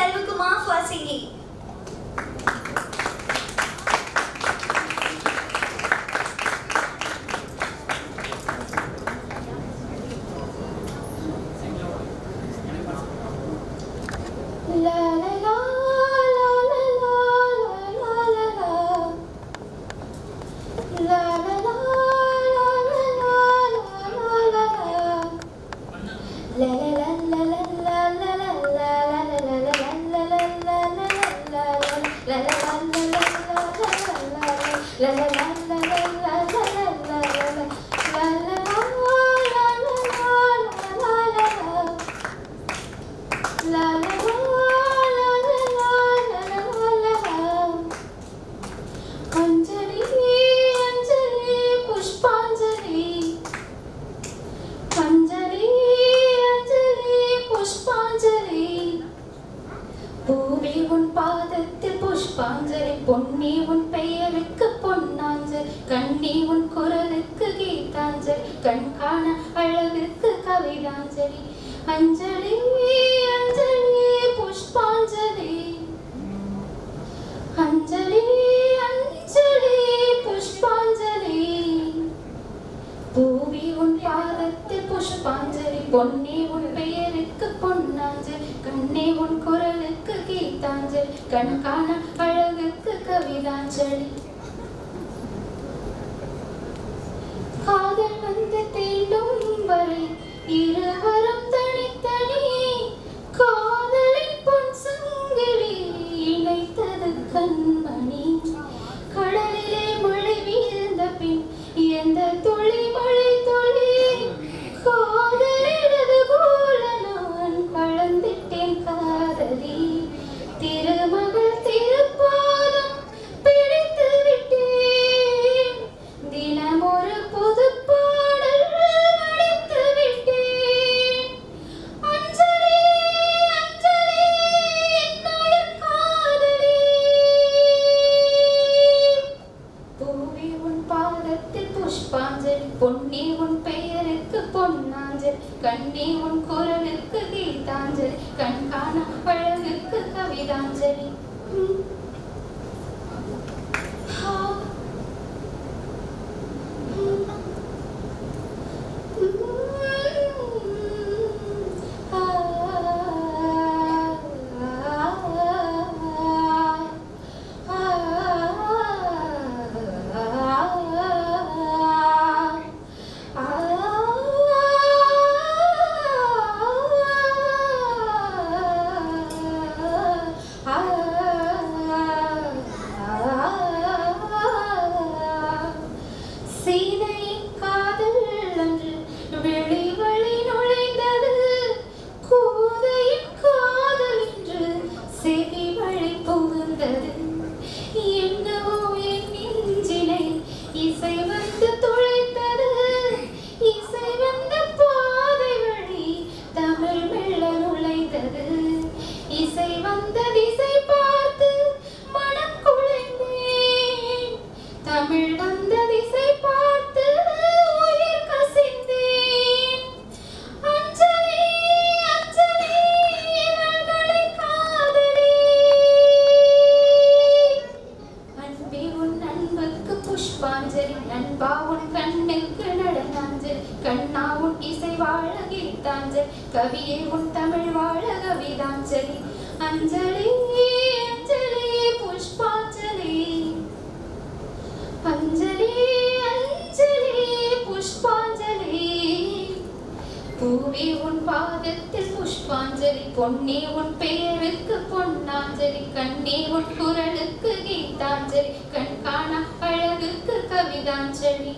Selvakumar for singing. Ponni உன் பெயருக்கு பொன்னாஞ்சல், கண்ணி உன் குரலுக்கு கீதாஞ்சலி, கண் காண அழகுக்கு கவிதாஞ்சலி. அஞ்சலி அஞ்சலி புஷ்பாஞ்சலி, அஞ்சலி அஞ்சலி புஷ்பாஞ்சலி. பூவி உன் பாதத்தில் புஷ்பாஞ்சலி, பொன்னி உன் பெயருக்கு பொன்னாஞ்சலி, கண்ணி உன் குரலுக்கு கீதாஞ்சலி, கண் காண அழகுக்கு கவிதாஞ்சலி. காதல் வந்து தீண்டும் வரை இருவரும் தனித்தனி, காதலின் பொன் சங்கிலி இணைத்தது கண்மணி. கடலிலே மழை வீழ்ந்த பின் எந்த துளி மழை துளி, காதலிடது போல நான் கலந்திட்டேன் காதலி. திருமகள் திருப்பாதம் பிடித்து விட்டேன், தினம் ஒரு புது பாடல் படித்து விட்டேன். அஞ்சலி அஞ்சலி என்னுடைய காதலி, பூவி உன் பாதத்தில் புஷ்பாஞ்சலி, பொன்னி உன் பெயருக்கு பொன்னாஞ்சலி, கண்ணி உன் குரலுக்கு கீதாஞ்சலி, கண் காண அழகுக்கு கவிதாஞ்சலி. சீதையின் காதல் அன்று வெளிவழி நுழைந்தது, கோதையின் காதல் என்று செவி வழி புகுந்தது. எங்கோ என் நெஞ்சினை இசை வந்து துளைத்தது, இசை வந்த பாதை வழி தமிழ் மெல்ல நுழைந்தது. இசை வந்த திசை பார்த்து மனம் குழைந்தேன், தமிழ் வந்த திசை பார்த்து உயிர் கசிந்தேன். அஞ்சலி அஞ்சலி இவள்களை காதலி, அன்பே உன் அன்புக்கு புஷ்பாஞ்சலி, நண்பா உன் கண்ணுக்கு நடனாஞ்சலி, கண்ணா உன் இசை வாழ கீதாஞ்சலி, கவியே உன் தமிழ் வாழ கவிதாஞ்சலி. அஞ்சலி அஞ்சலி புஷ்பாஞ்சலி, அஞ்சலி அஞ்சலி புஷ்பாஞ்சலி. பூவி உன் பாதத்தில் புஷ்பாஞ்சலி, பொன்னி உன் பெயருக்கு பொன்னாஞ்சலி, கண்ணி உன் குரலுக்கு கீதாஞ்சலி, கண் காண அழகுக்கு கவிதாஞ்சலி.